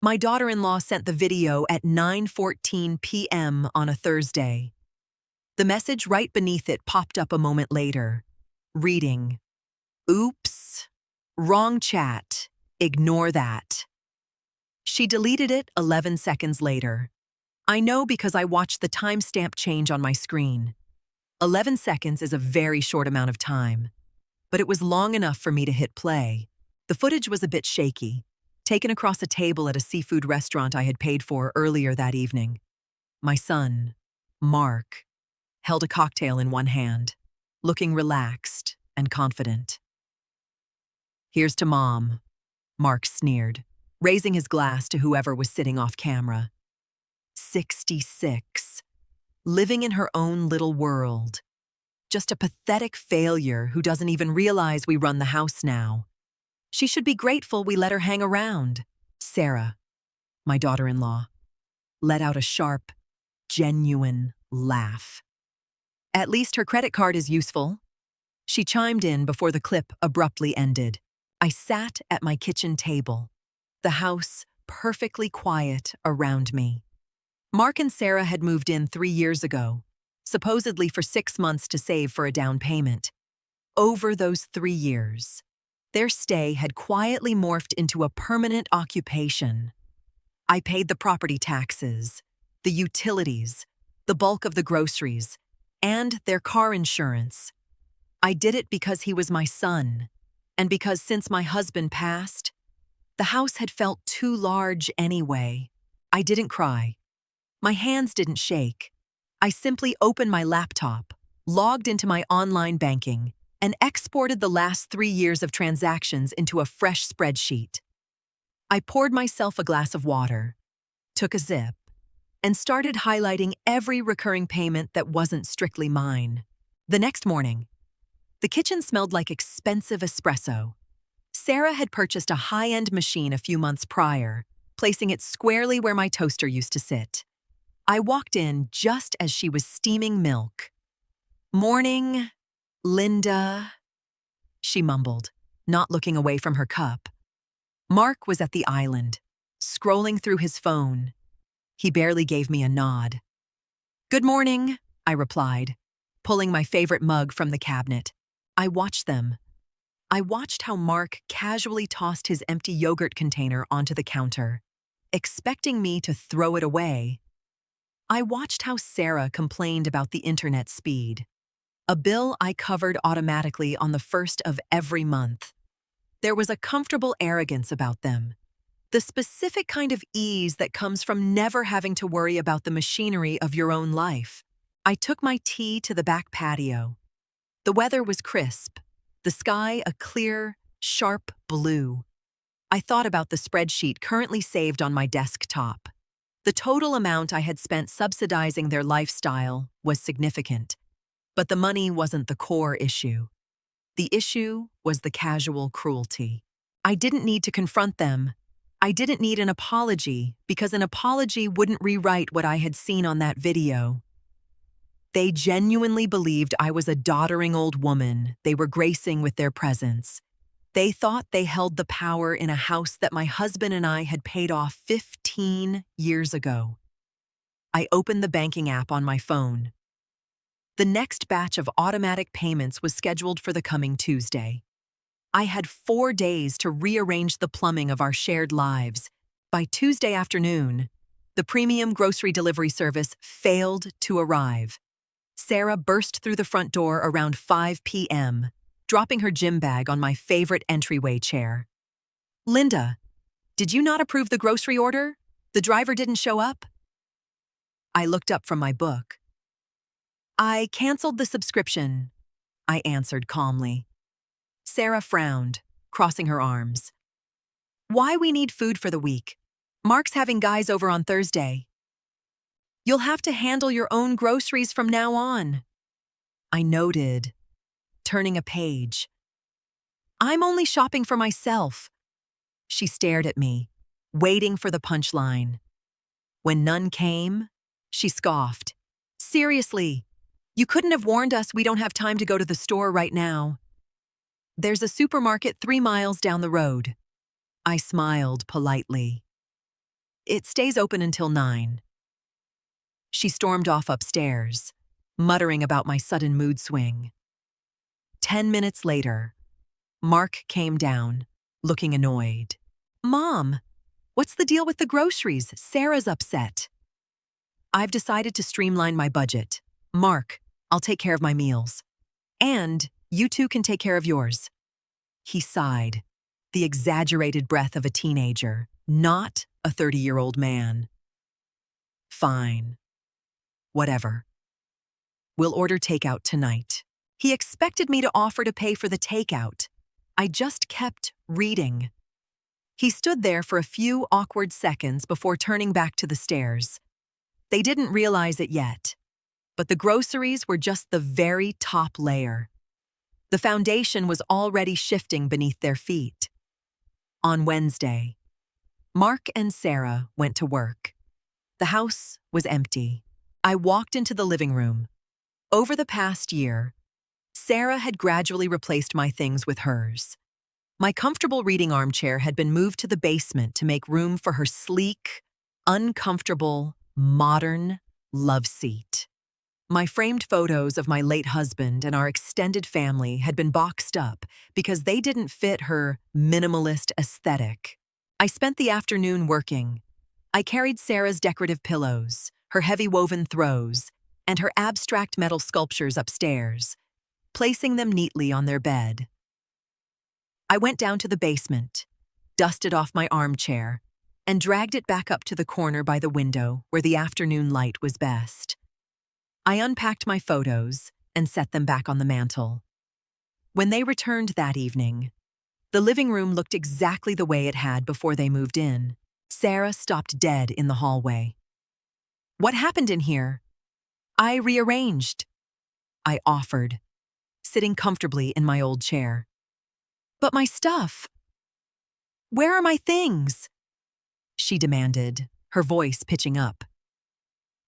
My daughter-in-law sent the video at 9:14 p.m. on a Thursday. The message right beneath it popped up a moment later, reading, "Oops, wrong chat, ignore that." She deleted it 11 seconds later. I know because I watched the timestamp change on my screen. 11 seconds is a very short amount of time, but it was long enough for me to hit play. The footage was a bit shaky, taken across a table at a seafood restaurant I had paid for earlier that evening. My son, Mark, held a cocktail in one hand, looking relaxed and confident. "Here's to Mom," Mark sneered, raising his glass to whoever was sitting off camera. 66, living in her own little world. Just a pathetic failure who doesn't even realize we run the house now. She should be grateful we let her hang around. Sarah, my daughter-in-law, let out a sharp, genuine laugh. "At least her credit card is useful." She chimed in before the clip abruptly ended. I sat at my kitchen table, the house perfectly quiet around me. Mark and Sarah had moved in 3 years ago, supposedly for 6 months to save for a down payment. Over those 3 years, their stay had quietly morphed into a permanent occupation. I paid the property taxes, the utilities, the bulk of the groceries, and their car insurance. I did it because he was my son, and because since my husband passed, the house had felt too large anyway. I didn't cry. My hands didn't shake. I simply opened my laptop, logged into my online banking, and exported the last 3 years of transactions into a fresh spreadsheet. I poured myself a glass of water, took a sip, and started highlighting every recurring payment that wasn't strictly mine. The next morning, the kitchen smelled like expensive espresso. Sarah had purchased a high-end machine a few months prior, placing it squarely where my toaster used to sit. I walked in just as she was steaming milk. "Morning, Linda," she mumbled, not looking away from her cup. Mark was at the island, scrolling through his phone. He barely gave me a nod. "Good morning," I replied, pulling my favorite mug from the cabinet. I watched them. I watched how Mark casually tossed his empty yogurt container onto the counter, expecting me to throw it away. I watched how Sarah complained about the internet speed, a bill I covered automatically on the first of every month. There was a comfortable arrogance about them, the specific kind of ease that comes from never having to worry about the machinery of your own life. I took my tea to the back patio. The weather was crisp, the sky a clear, sharp blue. I thought about the spreadsheet currently saved on my desktop. The total amount I had spent subsidizing their lifestyle was significant, but the money wasn't the core issue. The issue was the casual cruelty. I didn't need to confront them. I didn't need an apology because an apology wouldn't rewrite what I had seen on that video. They genuinely believed I was a doddering old woman they were gracing with their presence. They thought they held the power in a house that my husband and I had paid off 15 years ago. I opened the banking app on my phone. The next batch of automatic payments was scheduled for the coming Tuesday. I had 4 days to rearrange the plumbing of our shared lives. By Tuesday afternoon, the premium grocery delivery service failed to arrive. Sarah burst through the front door around 5 p.m., dropping her gym bag on my favorite entryway chair. "Linda, did you not approve the grocery order? The driver didn't show up?" I looked up from my book. "I canceled the subscription," I answered calmly. Sarah frowned, crossing her arms. "Why we need food for the week? Mark's having guys over on Thursday. You'll have to handle your own groceries from now on." I noted, turning a page. "I'm only shopping for myself." She stared at me, waiting for the punchline. When none came, she scoffed. "Seriously, you couldn't have warned us we don't have time to go to the store right now. There's a supermarket 3 miles down the road." I smiled politely. It stays open until 9. She stormed off upstairs, muttering about my sudden mood swing. 10 minutes later, Mark came down, looking annoyed. Mom, what's the deal with the groceries? Sarah's upset. I've decided to streamline my budget. Mark, I'll take care of my meals. And you two can take care of yours. He sighed, the exaggerated breath of a teenager, not a 30-year-old man. Fine. Whatever. We'll order takeout tonight. He expected me to offer to pay for the takeout. I just kept reading. He stood there for a few awkward seconds before turning back to the stairs. They didn't realize it yet, but the groceries were just the very top layer. The foundation was already shifting beneath their feet. On Wednesday, Mark and Sarah went to work. The house was empty. I walked into the living room. Over the past year, Sarah had gradually replaced my things with hers. My comfortable reading armchair had been moved to the basement to make room for her sleek, uncomfortable, modern love seat. My framed photos of my late husband and our extended family had been boxed up because they didn't fit her minimalist aesthetic. I spent the afternoon working. I carried Sarah's decorative pillows, her heavy woven throws, and her abstract metal sculptures upstairs, placing them neatly on their bed. I went down to the basement, dusted off my armchair, and dragged it back up to the corner by the window where the afternoon light was best. I unpacked my photos and set them back on the mantel. When they returned that evening, the living room looked exactly the way it had before they moved in. Sarah stopped dead in the hallway. What happened in here? I rearranged, I offered, sitting comfortably in my old chair. But my stuff. Where are my things? She demanded, her voice pitching up.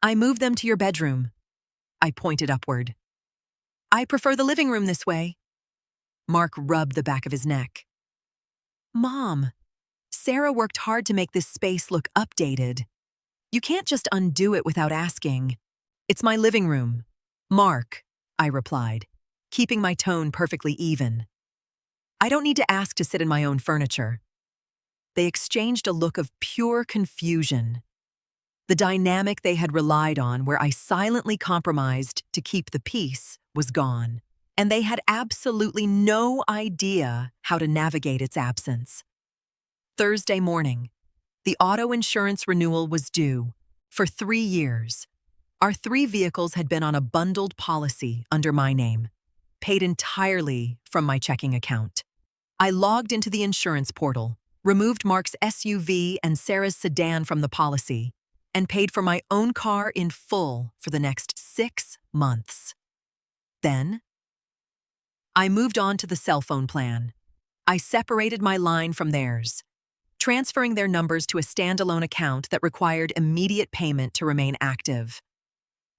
I moved them to your bedroom. I pointed upward. I prefer the living room this way. Mark rubbed the back of his neck. Mom, Sarah worked hard to make this space look updated. You can't just undo it without asking. It's my living room. Mark, I replied, keeping my tone perfectly even. I don't need to ask to sit in my own furniture. They exchanged a look of pure confusion. The dynamic they had relied on, where I silently compromised to keep the peace, was gone, and they had absolutely no idea how to navigate its absence. Thursday morning, the auto insurance renewal was due. For 3 years, our 3 vehicles had been on a bundled policy under my name, paid entirely from my checking account. I logged into the insurance portal, removed Mark's SUV and Sarah's sedan from the policy, and paid for my own car in full for the next 6 months. Then, I moved on to the cell phone plan. I separated my line from theirs, transferring their numbers to a standalone account that required immediate payment to remain active.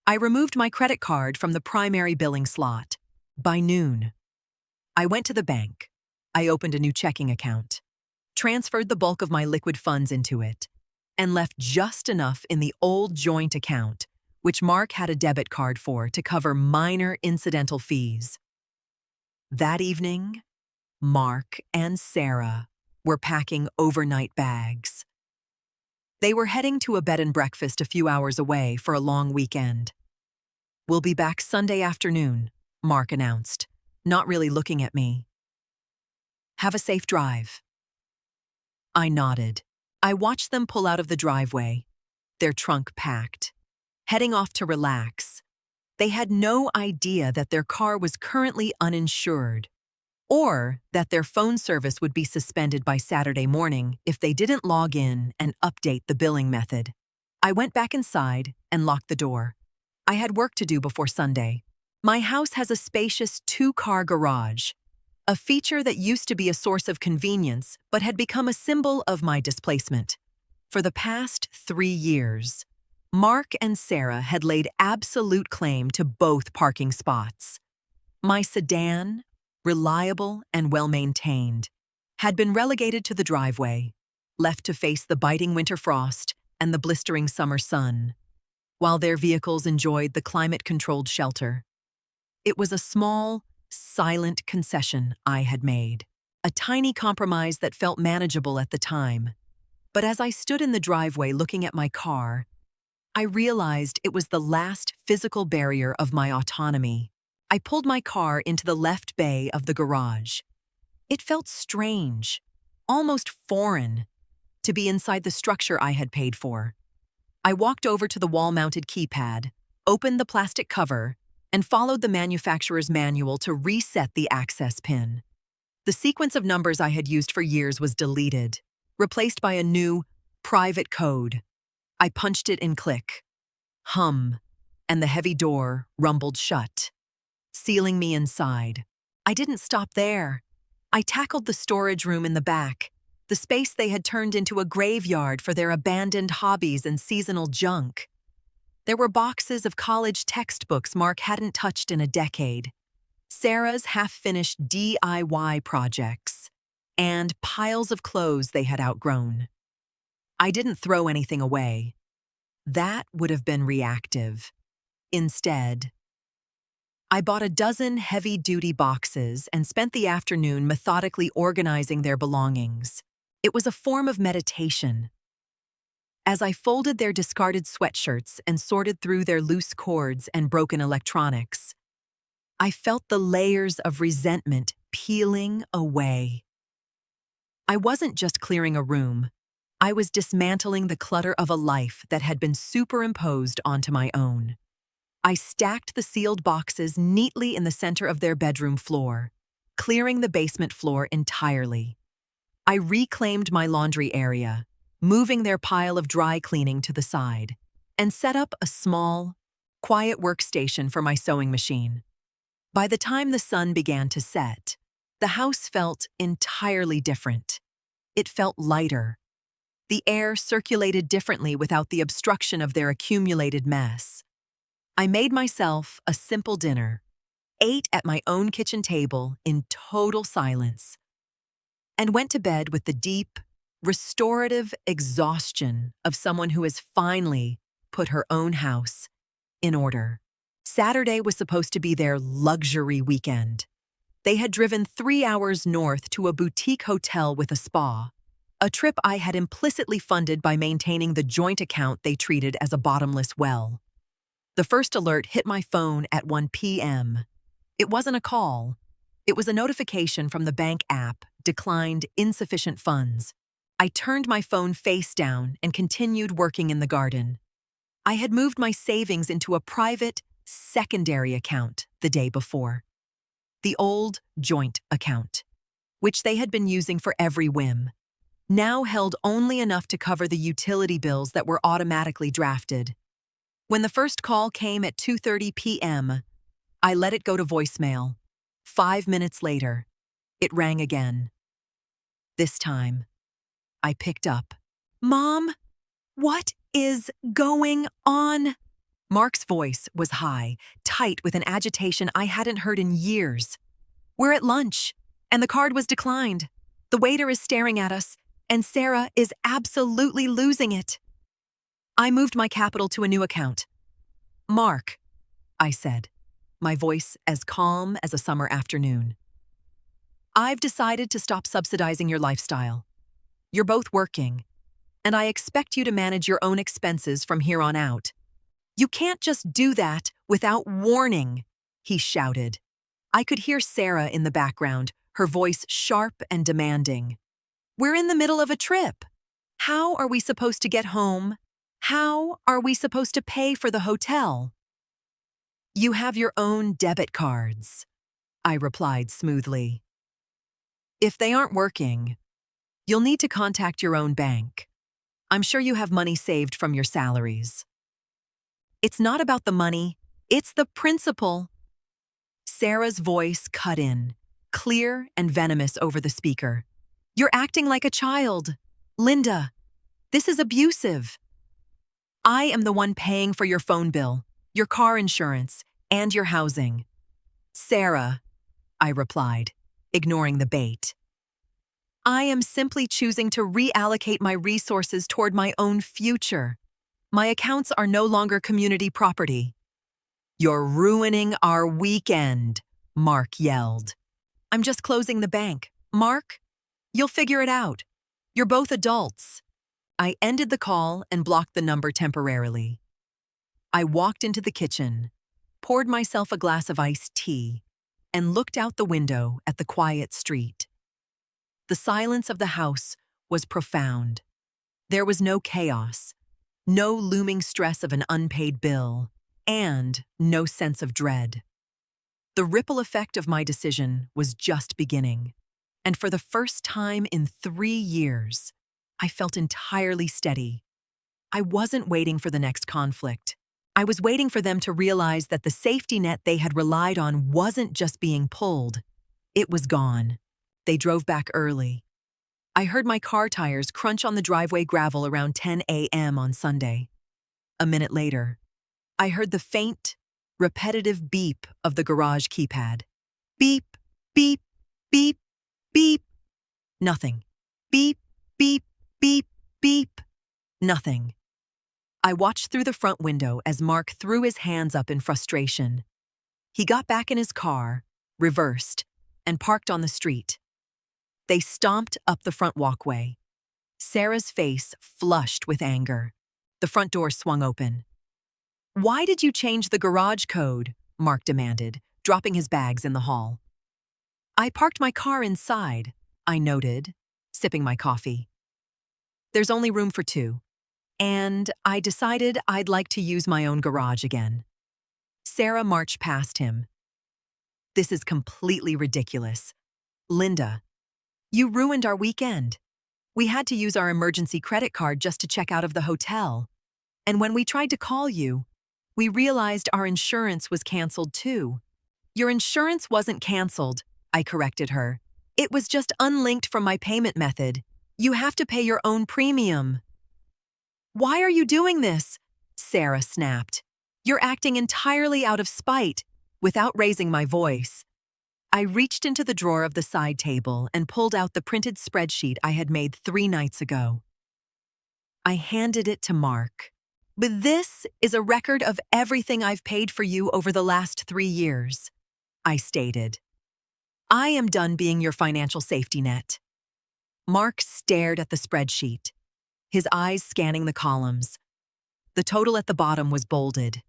I removed my credit card from the primary billing slot. By noon, I went to the bank. I opened a new checking account, transferred the bulk of my liquid funds into it, and left just enough in the old joint account, which Mark had a debit card for, to cover minor incidental fees. That evening, Mark and Sarah were packing overnight bags. They were heading to a bed and breakfast a few hours away for a long weekend. We'll be back Sunday afternoon, Mark announced, not really looking at me. Have a safe drive. I nodded. I watched them pull out of the driveway, their trunk packed, heading off to relax. They had no idea that their car was currently uninsured, or that their phone service would be suspended by Saturday morning if they didn't log in and update the billing method. I went back inside and locked the door. I had work to do before Sunday. My house has a spacious 2-car garage, a feature that used to be a source of convenience but had become a symbol of my displacement. For the past 3 years, Mark and Sarah had laid absolute claim to both parking spots. My sedan, reliable and well-maintained, had been relegated to the driveway, left to face the biting winter frost and the blistering summer sun, while their vehicles enjoyed the climate-controlled shelter. It was a small, silent concession I had made, a tiny compromise that felt manageable at the time. But as I stood in the driveway looking at my car, I realized it was the last physical barrier of my autonomy. I pulled my car into the left bay of the garage. It felt strange, almost foreign, to be inside the structure I had paid for. I walked over to the wall-mounted keypad, opened the plastic cover, and followed the manufacturer's manual to reset the access pin. The sequence of numbers I had used for years was deleted, replaced by a new, private code. I punched it in click. Hum, and the heavy door rumbled shut, sealing me inside. I didn't stop there. I tackled the storage room in the back, the space they had turned into a graveyard for their abandoned hobbies and seasonal junk. There were boxes of college textbooks Mark hadn't touched in a decade, Sarah's half-finished DIY projects, and piles of clothes they had outgrown. I didn't throw anything away. That would have been reactive. Instead, I bought a dozen heavy-duty boxes and spent the afternoon methodically organizing their belongings. It was a form of meditation. As I folded their discarded sweatshirts and sorted through their loose cords and broken electronics, I felt the layers of resentment peeling away. I wasn't just clearing a room. I was dismantling the clutter of a life that had been superimposed onto my own. I stacked the sealed boxes neatly in the center of their bedroom floor, clearing the basement floor entirely. I reclaimed my laundry area, moving their pile of dry cleaning to the side, and set up a small, quiet workstation for my sewing machine. By the time the sun began to set, the house felt entirely different. It felt lighter. The air circulated differently without the obstruction of their accumulated mess. I made myself a simple dinner, ate at my own kitchen table in total silence, and went to bed with the deep, restorative exhaustion of someone who has finally put her own house in order. Saturday was supposed to be their luxury weekend. They had driven 3 hours north to a boutique hotel with a spa, a trip I had implicitly funded by maintaining the joint account they treated as a bottomless well. The first alert hit my phone at 1 p.m. It wasn't a call. It was a notification from the bank app, declined insufficient funds. I turned my phone face down and continued working in the garden. I had moved my savings into a private, secondary account the day before. The old joint account, which they had been using for every whim, now held only enough to cover the utility bills that were automatically drafted. When the first call came at 2:30 p.m., I let it go to voicemail. 5 minutes later, it rang again. This time, I picked up. "Mom, what is going on?" Mark's voice was high, tight with an agitation I hadn't heard in years. "We're at lunch, and the card was declined. The waiter is staring at us, and Sarah is absolutely losing it." I moved my capital to a new account. "Mark," I said, my voice as calm as a summer afternoon, "I've decided to stop subsidizing your lifestyle. You're both working, and I expect you to manage your own expenses from here on out. You can't just do that without warning," he shouted. I could hear Sarah in the background, her voice sharp and demanding. "We're in the middle of a trip. How are we supposed to get home? How are we supposed to pay for the hotel?" "You have your own debit cards," I replied smoothly. "If they aren't working, you'll need to contact your own bank. I'm sure you have money saved from your salaries." "It's not about the money, it's the principle." Sarah's voice cut in, clear and venomous over the speaker. "You're acting like a child. Linda, this is abusive. I am the one paying for your phone bill, your car insurance, and your housing." "Sarah," I replied, ignoring the bait. I am simply choosing to reallocate my resources toward my own future. My accounts are no longer community property. You're ruining our weekend, Mark yelled. I'm just closing the bank. Mark, you'll figure it out. You're both adults. I ended the call and blocked the number temporarily. I walked into the kitchen, poured myself a glass of iced tea, and looked out the window at the quiet street. The silence of the house was profound. There was no chaos, no looming stress of an unpaid bill, and no sense of dread. The ripple effect of my decision was just beginning, and for the first time in 3 years, I felt entirely steady. I wasn't waiting for the next conflict. I was waiting for them to realize that the safety net they had relied on wasn't just being pulled. It was gone. They drove back early. I heard my car tires crunch on the driveway gravel around 10 a.m. on Sunday. A minute later, I heard the faint, repetitive beep of the garage keypad. Beep, beep, beep, beep. Nothing. Beep, beep, beep, beep. Nothing. I watched through the front window as Mark threw his hands up in frustration. He got back in his car, reversed, and parked on the street. They stomped up the front walkway. Sarah's face flushed with anger. The front door swung open. "Why did you change the garage code?" Mark demanded, dropping his bags in the hall. "I parked my car inside," I noted, sipping my coffee. "There's only room for 2. And I decided I'd like to use my own garage again." Sarah marched past him. "This is completely ridiculous. Linda, you ruined our weekend. We had to use our emergency credit card just to check out of the hotel. And when we tried to call you, we realized our insurance was canceled too." "Your insurance wasn't canceled," I corrected her. "It was just unlinked from my payment method. You have to pay your own premium." "Why are you doing this?" Sarah snapped. "You're acting entirely out of spite," without raising my voice. I reached into the drawer of the side table and pulled out the printed spreadsheet I had made 3 nights ago. I handed it to Mark. "But this is a record of everything I've paid for you over the last 3 years," I stated. "I am done being your financial safety net." Mark stared at the spreadsheet, his eyes scanning the columns. The total at the bottom was bolded.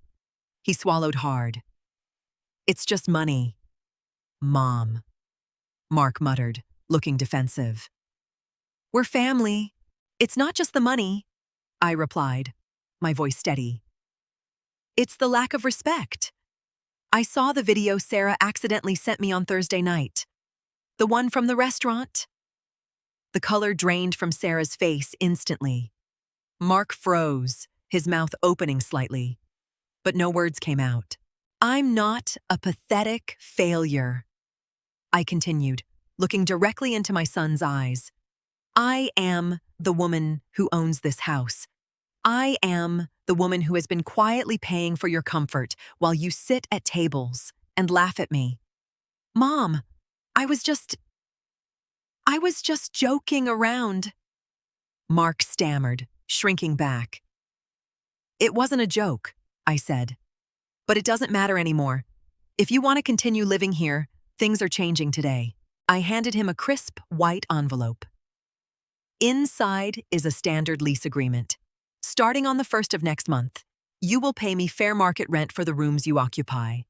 He swallowed hard. "It's just money, Mom," Mark muttered, looking defensive. "We're family. It's not just the money," I replied, my voice steady. "It's the lack of respect. I saw the video Sarah accidentally sent me on Thursday night. The one from the restaurant." The color drained from Sarah's face instantly. Mark froze, his mouth opening slightly, but no words came out. "I'm not a pathetic failure," I continued, looking directly into my son's eyes. "I am the woman who owns this house. I am the woman who has been quietly paying for your comfort while you sit at tables and laugh at me." "Mom, I was just joking around," Mark stammered, shrinking back. "It wasn't a joke," I said. "But it doesn't matter anymore. If you want to continue living here, things are changing today." I handed him a crisp, white envelope. "Inside is a standard lease agreement. Starting on the 1st of next month, you will pay me fair market rent for the rooms you occupy.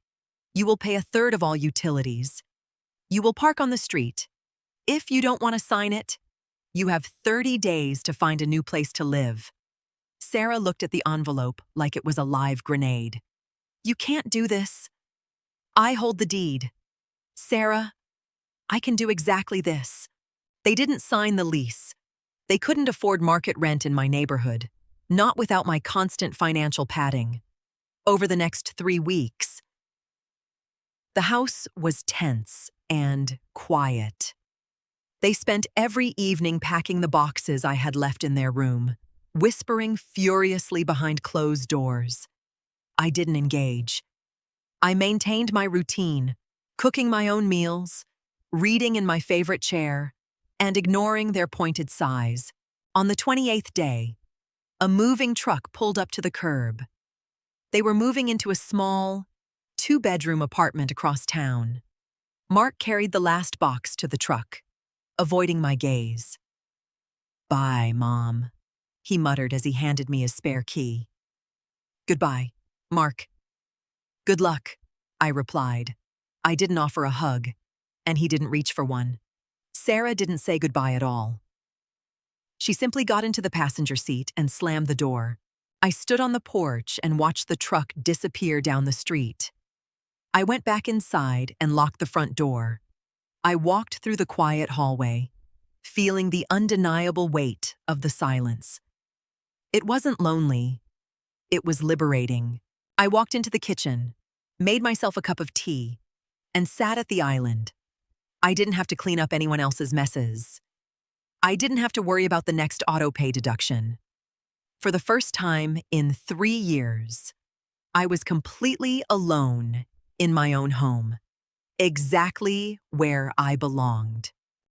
You will pay 1/3 of all utilities. You will park on the street. If you don't want to sign it, you have 30 days to find a new place to live." Sarah looked at the envelope like it was a live grenade. "You can't do this. I hold the deed. Sarah, I can do exactly this." They didn't sign the lease. They couldn't afford market rent in my neighborhood, not without my constant financial padding. Over the next 3 weeks, the house was tense and quiet. They spent every evening packing the boxes I had left in their room, whispering furiously behind closed doors. I didn't engage. I maintained my routine, cooking my own meals, reading in my favorite chair, and ignoring their pointed size. On the 28th day, a moving truck pulled up to the curb. They were moving into a small, two-bedroom apartment across town. Mark carried the last box to the truck, avoiding my gaze. "Bye, Mom," he muttered as he handed me his spare key. "Goodbye, Mark." "Good luck," I replied. I didn't offer a hug, and he didn't reach for one. Sarah didn't say goodbye at all. She simply got into the passenger seat and slammed the door. I stood on the porch and watched the truck disappear down the street. I went back inside and locked the front door. I walked through the quiet hallway, feeling the undeniable weight of the silence. It wasn't lonely. It was liberating. I walked into the kitchen, made myself a cup of tea, and sat at the island. I didn't have to clean up anyone else's messes. I didn't have to worry about the next auto-pay deduction. For the first time in 3 years, I was completely alone in my own home, exactly where I belonged.